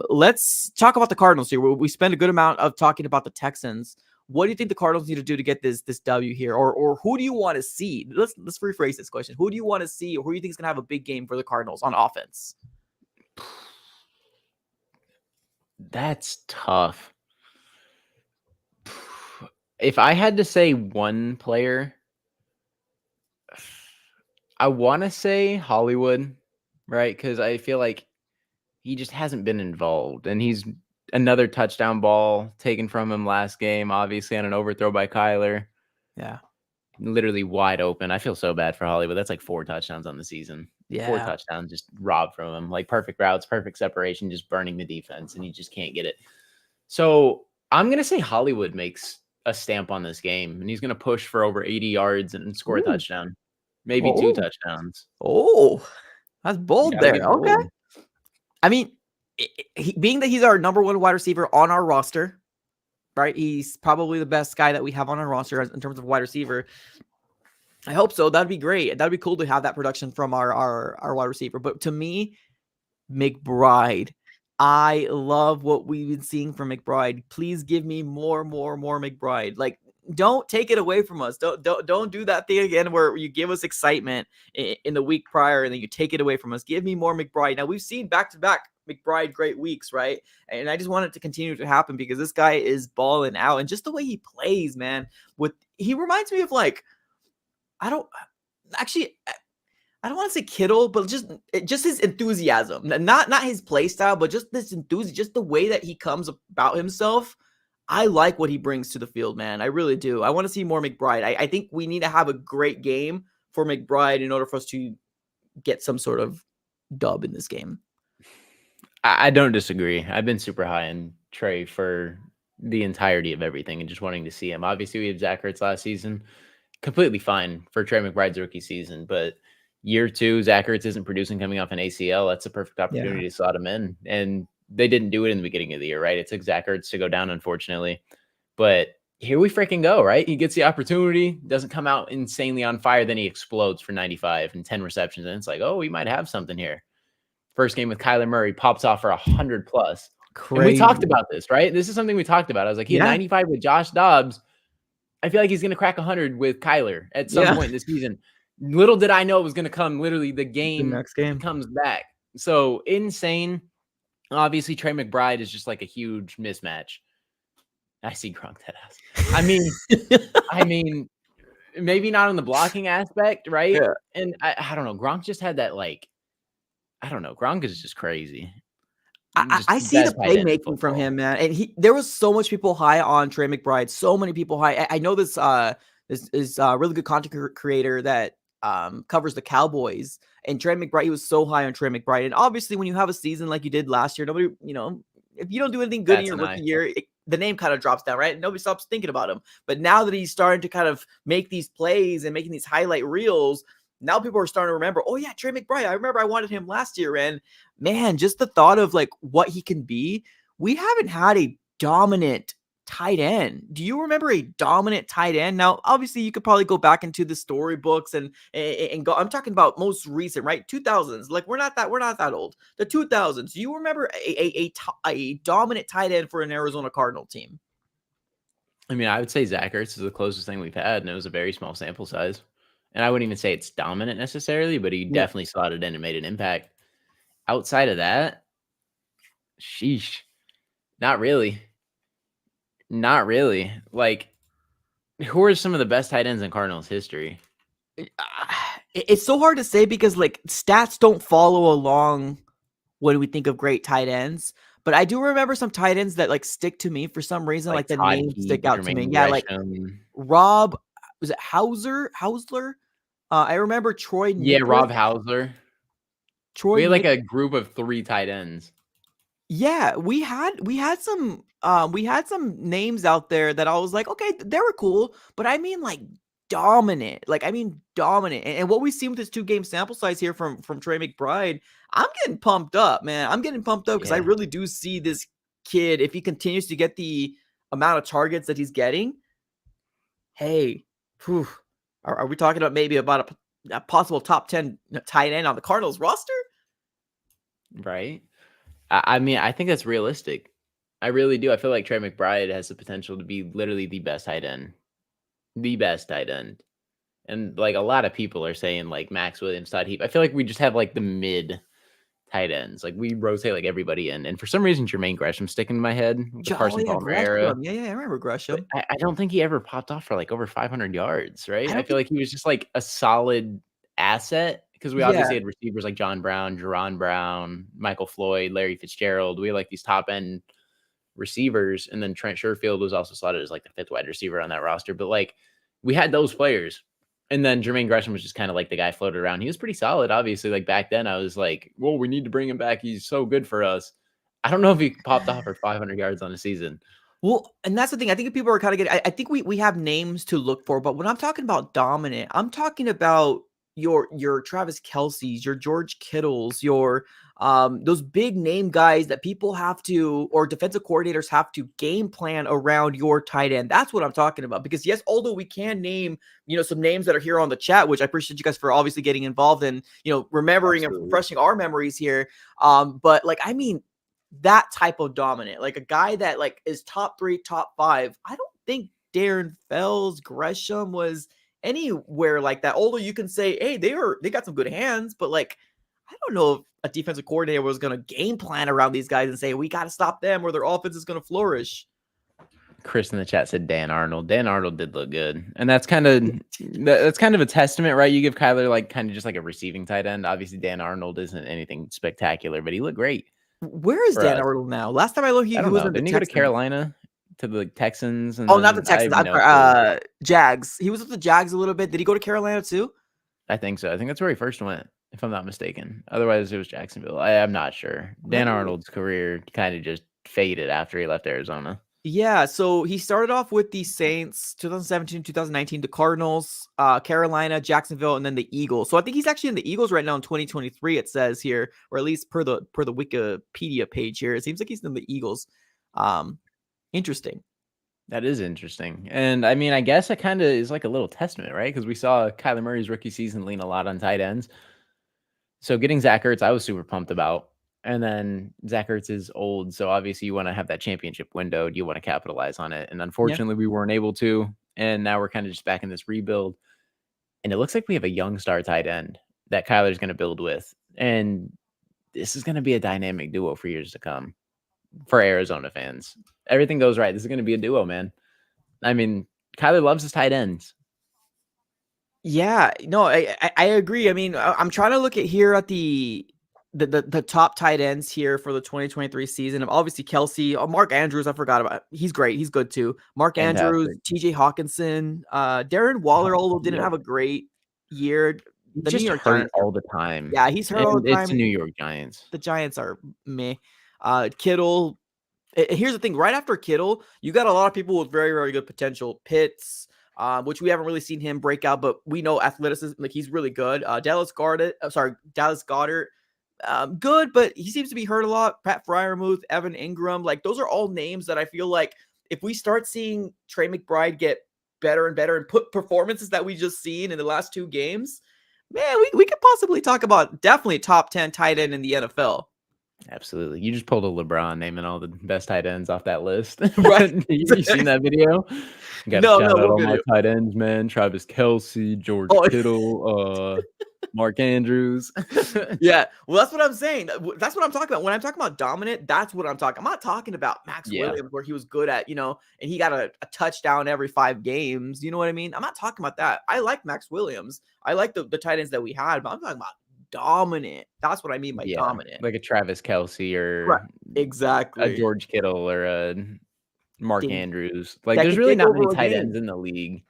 let's talk about the Cardinals here. We spend a good amount of talking about the Texans. What do you think the Cardinals need to do to get this W here, or who do you want to see? Let's rephrase this question. Who do you want to see, or who do you think is going to have a big game for the Cardinals on offense? That's tough. If I had to say one player, I want to say Hollywood, right? Because I feel like he just hasn't been involved, and he's another touchdown ball taken from him last game, obviously on an overthrow by Kyler. Yeah, literally wide open. I feel so bad for Hollywood. That's like 4 touchdowns on the season. yeah, 4 touchdowns just robbed from him. Like perfect routes, perfect separation, just burning the defense, and you just can't get it. So I'm gonna say Hollywood makes a stamp on this game, and he's gonna push for over 80 yards and score a touchdown, maybe 2 touchdowns. Oh, that's You bold gotta there. get Okay. bold. I mean, being that he's our number 1 wide receiver on our roster, right? He's probably the best guy that we have on our roster in terms of wide receiver. I hope so. That'd be great. That'd be cool to have that production from our wide receiver. But to me, McBride, I love what we've been seeing from McBride. Please give me more McBride. Like, don't take it away from us. Don't do that thing again where you give us excitement in the week prior and then you take it away from us. Give me more McBride. Now we've seen back-to-back McBride great weeks, right? And I just want it to continue to happen because this guy is balling out, and just the way he plays, man. He reminds me of like, I don't want to say Kittle, but just his enthusiasm, not his play style, but just this enthusiasm, just the way that he comes about himself. I like what he brings to the field, man. I really do. I want to see more McBride. I think we need to have a great game for McBride in order for us to get some sort of dub in this game. I don't disagree. I've been super high on Trey for the entirety of everything and just wanting to see him. Obviously, we had Zach Ertz last season. Completely fine for Trey McBride's rookie season, but Year 2, Zach Ertz isn't producing coming off an ACL. That's a perfect Yeah. opportunity to slot him in. And they didn't do it in the beginning of the year, right? It took Zach Ertz to go down, unfortunately. But here we freaking go, right? He gets the opportunity, doesn't come out insanely on fire, then he explodes for 95 and 10 receptions. And it's like, oh, we might have something here. First game with Kyler Murray pops off for 100 plus. And we talked Crazy. about this, right? This is something we talked about. I was like, he had Yeah. 95 with Josh Dobbs. I feel like he's going to crack 100 with Kyler at some Yeah. point this season. Little did I know it was going to come literally the The game next he game. comes back. So insane. Obviously, Trey McBride is just like a huge mismatch. I see Gronk that ass. I mean, maybe not on the blocking aspect, right? Yeah. And I don't know. Gronk just had that I don't know. Gronk is just crazy. Just I see the best tight end in playmaking from football. him, man. And there was so much people high on Trey McBride. So many people high. I know this is a really good content creator that covers the Cowboys. And Trey McBride, he was so high on Trey McBride. And obviously, when you have a season like you did last year, nobody, if you don't do anything good in That's your an rookie eye. year, the name kind of drops down, right? Nobody stops thinking about him. But now that he's starting to kind of make these plays and making these highlight reels, now people are starting to remember, oh yeah, Trey McBride. I remember I wanted him last year. And man, just the thought of like what he can be. We haven't had a dominant tight end. Do you remember a dominant tight end? Now, obviously, you could probably go back into the storybooks and go. I'm talking about most recent, right? 2000s. Like we're not that old. The 2000s. Do you remember a dominant tight end for an Arizona Cardinal team? I mean, I would say Zach Ertz is the closest thing we've had, and it was a very small sample size. And I wouldn't even say it's dominant necessarily, but he Yeah. definitely slotted in and made an impact. Outside of that, sheesh, not really. Not really. Like, who are some of the best tight ends in Cardinals history? It's so hard to say because like stats don't follow along when we think of great tight ends. But I do remember some tight ends that like stick to me for some reason, Like like the Todd names Heap, stick out to me. Jermaine Yeah, like Gresham. Rob, was it Hausler? I remember Troy Yeah, Nicholas. Rob Hausler. We Troy had like Nick. a group of 3 tight ends. Yeah, we had some names out there that I was like, okay, they were cool, but I mean like dominant. Like I mean dominant. And what we see with this 2-game sample size here from Trey McBride, I'm getting pumped up, man. I'm getting pumped up because I Yeah. really do see this kid, if he continues to get the amount of targets that he's getting, hey, whew, are we talking about maybe about a possible top 10 tight end on the Cardinals roster? Right? I mean, I think that's realistic. I really do. I feel like Trey McBride has the potential to be literally the best tight end. The best tight end. And like a lot of people are saying like Max Williams, Todd Heap. I feel like we just have like the mid tight ends. Like we rotate like everybody in. And for some reason, Jermaine Gresham sticking in my head with the Oh Carson yeah, Palmer era. Gresham. Yeah, I remember But Gresham. I don't think he ever popped off for like over 500 yards, right? I I don't feel think. like he was just like a solid asset because we Yeah. obviously had receivers like John Brown, Jerron Brown, Michael Floyd, Larry Fitzgerald. We had like these top end receivers, and then Trent Sherfield was also slotted as like the 5th wide receiver on that roster. But like we had those players. And then Jermaine Gresham was just kind of like the guy floated around. He was pretty solid, obviously. Like back then, I was like, "Whoa, we need to bring him back. He's so good for us." I don't know if he popped off for 500 yards on a season. Well, and that's the thing. I think people are kind of getting. I think we have names to look for, but when I'm talking about dominant, I'm talking about your Travis Kelce's, your George Kittles, your those big name guys that people have to, or defensive coordinators have to game plan around your tight end. That's what I'm talking about. Because yes, although we can name some names that are here on the chat, which I appreciate you guys for obviously getting involved in remembering and Absolutely. refreshing our memories here. But like I mean that type of dominant, like a guy that like is top 3, top 5. I don't think Darren Fells, Gresham was anywhere like that. Although you can say, hey, they got some good hands, but like I don't know if a defensive coordinator was going to game plan around these guys and say we got to stop them or their offense is going to flourish. Chris in the chat said Dan Arnold. Dan Arnold did look good, and that's kind of a testament, right? You give Kyler like kind of just like a receiving tight end. Obviously, Dan Arnold isn't anything spectacular, but he looked great Where is for Dan us. Arnold now? Last time I looked, I he don't was know. in the Didn't he go to Texans. Carolina to the Texans, and Oh, not the then I Texans. have I'm no clue. sorry, Jags. He was with the Jags a little bit. Did he go to Carolina too? I think so. I think that's where he first went, if I'm not mistaken. Otherwise, it was Jacksonville. I'm not sure. Let Dan me Arnold's career kind of just faded after he left Arizona. Yeah, so he started off with the Saints, 2017, 2019, the Cardinals, Carolina, Jacksonville, and then the Eagles. So I think he's actually in the Eagles right now in 2023. It says here, or at least per the Wikipedia page here, it seems like he's in the Eagles. Um, Interesting. That is interesting. And I mean, I guess it kind of is like a little testament, right? Because we saw Kyler Murray's rookie season lean a lot on tight ends. So getting Zach Ertz, I was super pumped about. And then Zach Ertz is old. So obviously you want to have that championship window. Do you want to capitalize on it? And Yeah. unfortunately, we weren't able to. And now we're kind of just back in this rebuild. And it looks like we have a young star tight end that Kyler's going to build with. And this is going to be a dynamic duo for years to come for Arizona fans. Everything goes right. This is going to be a duo, man. I mean, Kyler loves his tight ends. Yeah, no, I agree. I mean, I'm trying to look at here at the top tight ends here for the 2023 season. Obviously Kelsey, Mark Andrews, I forgot about. He's great. He's good too. Mark Andrews, Fantastic. TJ Hawkinson, Darren Waller, although didn't Yep. have a great year. He's The New just York hurt Giants are, all the time. yeah, he's hurt all And the it's time. the New York Giants. The Giants are meh. Kittle. Here's the thing: right after Kittle, you got a lot of people with very, very good potential. Pitts, which we haven't really seen him break out, but we know athleticism, like he's really good. Dallas Goddard, good, but he seems to be hurt a lot. Pat Fryermuth, Evan Ingram, like those are all names that I feel like if we start seeing Trey McBride get better and better and put performances that we just seen in the last 2 games, man, we could possibly talk about definitely top 10 tight end in the NFL. Absolutely. You just pulled a LeBron naming all the best tight ends off that list. Right. You seen that video? Got to No, shout no, out what all my video? tight ends, man. Travis Kelce, George Oh, Kittle, Mark Andrews. yeah. Well, that's what I'm saying. That's what I'm talking about. When I'm talking about dominant, that's what I'm talking. I'm not talking about Max Yeah. Williams where he was good at, and he got a touchdown every 5 games. You know what I mean? I'm not talking about that. I like Max Williams. I like the tight ends that we had, but I'm talking about dominant. That's what I mean by Yeah. dominant. Like a Travis Kelce Right. or a Exactly. George Kittle or a Mark Thing Andrews. Like, that there's could really take not many over a tight game. ends in the league.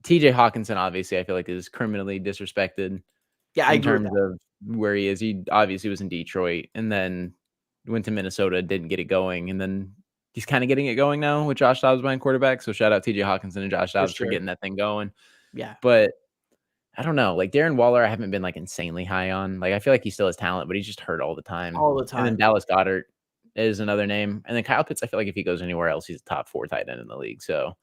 TJ Hawkinson, obviously, I feel like is criminally disrespected Yeah, I in agree with terms that. of where he is. He obviously was in Detroit and then went to Minnesota, didn't get it going. And then he's kind of getting it going now with Josh Dobbs playing quarterback. So shout out TJ Hawkinson and Josh For Dobbs for sure. getting that thing going. Yeah. But I don't know. Like Darren Waller, I haven't been like insanely high on. Like I feel like he still has talent, but he's just hurt all the time. All the And then time. Dallas Goddard is another name. And then Kyle Pitts, I feel like if he goes anywhere else, he's a top 4 tight end in the league. So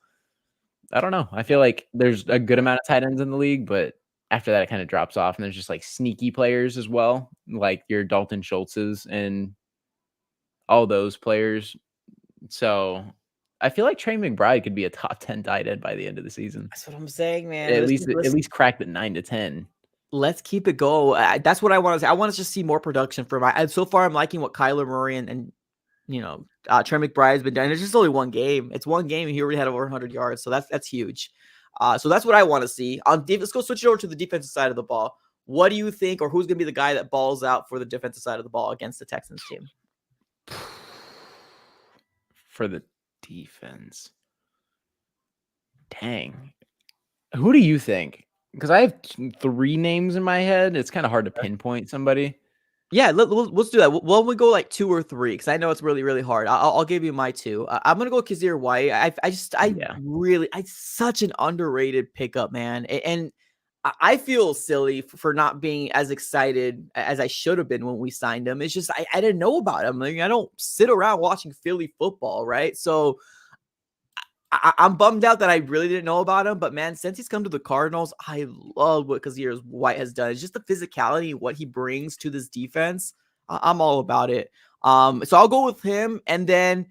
I don't know. I feel like there's a good amount of tight ends in the league, but after that, it kind of drops off. And there's just like sneaky players as well, like your Dalton Schultz's and all those players. So I feel like Trey McBride could be a top 10 tight end by the end of the season. That's what I'm saying, man. At Listen, least crack the 9 to 10. let's keep it go. That's what I want to say. I want to just see more production from. So far, I'm liking what Kyler Murray and Trey McBride's been doing. It's just only one game. It's one game, and he already had over 100 yards. So that's huge. So that's what I want to see. Let's go switch it over to the defensive side of the ball. What do you think, or who's going to be the guy that balls out for the defensive side of the ball against the Texans team? For the defense. Dang. Who do you think? Because I have 3 names in my head. It's kind of hard to pinpoint somebody. Yeah, let's do that. Well, we go like 2 or 3 because I know it's really, really hard. I'll give you my 2. I'm gonna go Kazir White. I such an underrated pickup, man, and I feel silly for not being as excited as I should have been when we signed him. It's just I didn't know about him. I mean, I don't sit around watching Philly football, right? So I'm bummed out that I really didn't know about him, but man, since he's come to the Cardinals, I love what Kazir White has done. It's just the physicality, what he brings to this defense. I'm all about it. So I'll go with him, and then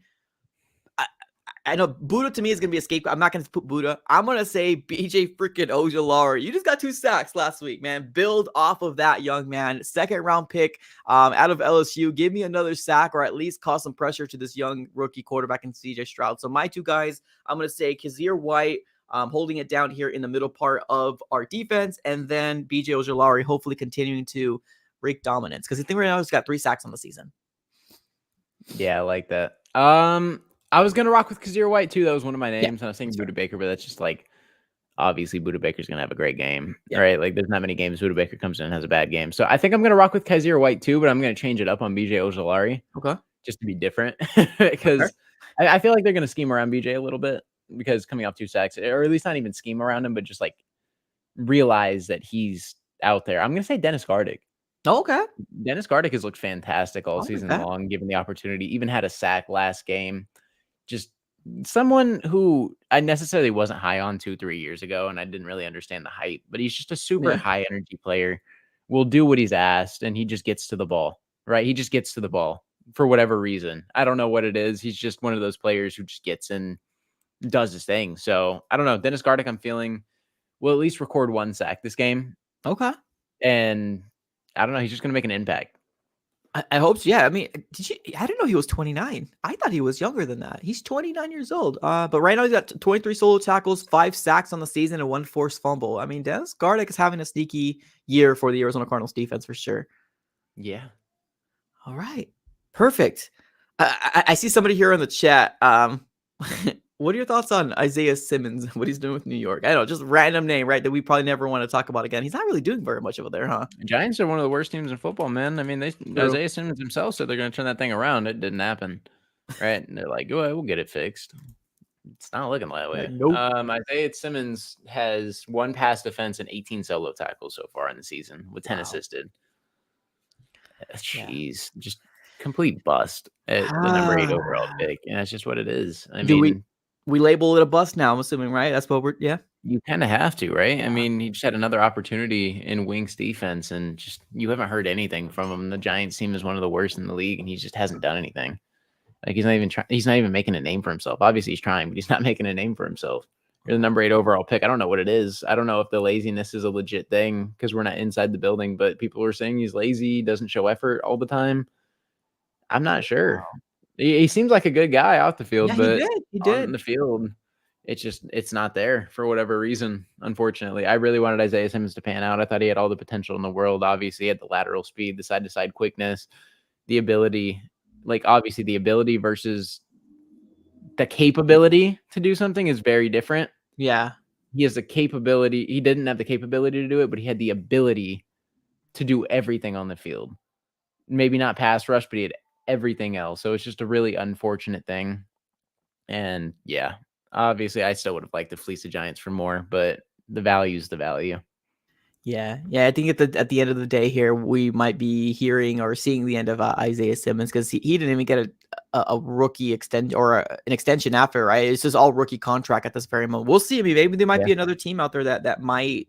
I know Buddha to me is going to be a scapegoat. I'm not going to put Buddha. I'm going to say BJ freaking Ojulari. You just got 2 sacks last week, man. Build off of that, young man. 2nd round pick out of LSU. Give me another sack or at least cause some pressure to this young rookie quarterback in CJ Stroud. So my 2 guys, I'm going to say Kazir White, holding it down here in the middle part of our defense, and then BJ Ojulari hopefully continuing to wreak dominance because I think right now he's got 3 sacks on the season. Yeah, I like that. I was gonna rock with Kazir White too. That was one of my names. And I was thinking Budda Baker, but that's just like obviously Budda Baker's gonna have a great game, right? Like there's not many games Budda Baker comes in and has a bad game. So I think I'm gonna rock with Kazir White too, but I'm gonna change it up on BJ Ojulari. Okay. Just to be different because I feel like they're going to scheme around BJ a little bit because coming off 2 sacks, or at least not even scheme around him, but just like realize that he's out there. I'm going to say Dennis Gardick. Okay. Dennis Gardick has looked fantastic all I like season that. long, given the opportunity. Even had a sack last game. Just someone who I necessarily wasn't high on 2-3 years ago, and I didn't really understand the hype. But he's just a super Yeah. high energy player. Will do what he's asked, and he just gets to the ball. Right? He just gets to the ball for whatever reason. I don't know what it is. He's just one of those players who just gets in, does his thing. So I don't know. Dennis Gardick, I'm feeling will at least record 1 sack this game, Okay. and I don't know. He's just going to make an impact. I hope so. Yeah. I mean, I didn't know he was 29. I thought he was younger than that. He's 29 years old. But right now he's got 23 solo tackles, 5 sacks on the season, and 1 forced fumble. I mean, Dennis Gardick is having a sneaky year for the Arizona Cardinals defense for sure. Yeah. All right. Perfect. I see somebody here in the chat. What are your thoughts on Isaiah Simmons, what he's doing with New York? I don't know, just random name, right? That we probably never want to talk about again. He's not really doing very much over there, huh? Giants are one of the worst teams in football, man. I mean, True. Isaiah Simmons himself said they're going to turn that thing around. It didn't happen, right? And they're like, "Oh, we'll get it fixed." It's not looking that way. Nope. Isaiah Simmons has 1 pass defense and 18 solo tackles so far in the season with 10 Wow. assisted. Yeah. Jeez, just complete bust at the number 8 overall pick, and that's just what it is. I Do mean, we label it a bust now? I'm assuming, right? That's what we're. Yeah. you kinda have to, right? I Yeah. mean, he just had another opportunity in Wink's defense, and just you haven't heard anything from him. The Giants team is one of the worst in the league, and he just hasn't done anything. Like, he's not even making a name for himself. Obviously, he's trying, but he's not making a name for himself. You're the number 8 overall pick. I don't know what it is. I don't know if the laziness is a legit thing because we're not inside the building, but people are saying he's lazy, doesn't show effort all the time. I'm not sure. He seems like a good guy off the field, Yeah, he but did. He on did. the field, it's not there for whatever reason, unfortunately. I really wanted Isaiah Simmons to pan out. I thought he had all the potential in the world. Obviously, he had the lateral speed, the side-to-side quickness, the ability, obviously the ability versus the capability to do something is very different. Yeah. He has the capability. He didn't have the capability to do it, but he had the ability to do everything on the field. Maybe not pass rush, but he had everything else. So it's just a really unfortunate thing. And yeah, obviously I still would have liked to fleece the Giants for more, but the value is the value. Yeah. I think at the end of the day here, we might be hearing or seeing the end of Isaiah Simmons because he didn't even get a rookie extend or an extension after, right? It's just all rookie contract at this very moment. We'll see. I mean, maybe there might Yeah. be another team out there that might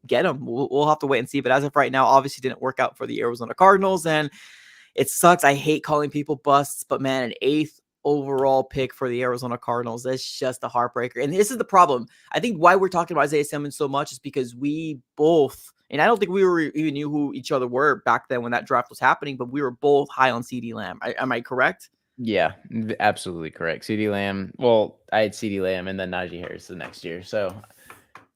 get him. We'll have to wait and see. But as of right now, obviously didn't work out for the Arizona Cardinals, and it sucks. I hate calling people busts, but man, an 8th overall pick for the Arizona Cardinals, that's just a heartbreaker. And this is the problem. I think why we're talking about Isaiah Simmons so much is because we both, and I don't think we even knew who each other were back then when that draft was happening, but we were both high on CeeDee Lamb. Am I correct? Yeah, absolutely correct. CeeDee Lamb. Well, I had CeeDee Lamb and then Najee Harris the next year. So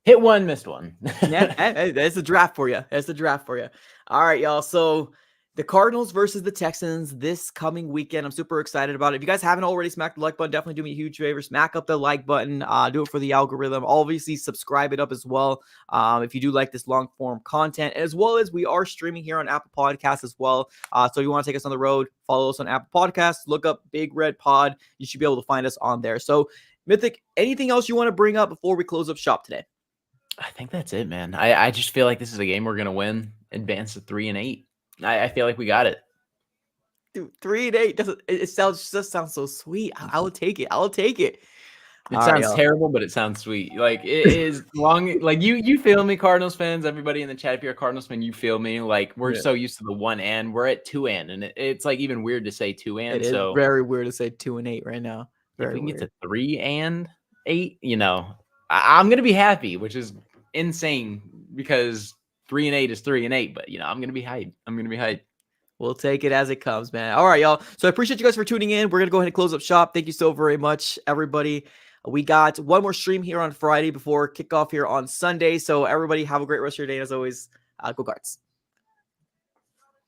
hit one, missed one. Yeah, that's the draft for you. That's the draft for you. All right, y'all. So the Cardinals versus the Texans this coming weekend. I'm super excited about it. If you guys haven't already smacked the like button, definitely do me a huge favor. Smack up the like button. Do it for the algorithm. Obviously, subscribe it up as well. If you do like this long form content, as well as we are streaming here on Apple Podcasts as well. So if you want to take us on the road, follow us on Apple Podcasts. Look up Big Red Pod. You should be able to find us on there. So Mythic, anything else you want to bring up before we close up shop today? I think that's it, man. I just feel like this is a game we're going to win, advance to 3-8. I feel like we got it. Dude, 3-8 doesn't it sounds so sweet. I will take it. I'll take it. It sounds terrible, but it sounds sweet. Like it is long. Like you feel me, Cardinals fans. Everybody in the chat, if you're a Cardinals fan, you feel me. Like we're so used to the 1 and we're at 2 and it's like even weird to say 2 and. It is so very weird to say 2-8 right now. if Very we can weird. get to 3-8, I'm gonna be happy, which is insane because 3-8 is 3-8. But I'm gonna be hyped. We'll take it as it comes, man. All right, y'all. So I appreciate you guys for tuning in. We're gonna go ahead and close up shop. Thank you so very much, everybody. We got one more stream here on Friday before kickoff here on Sunday. So everybody have a great rest of your day. And as always, go Cards.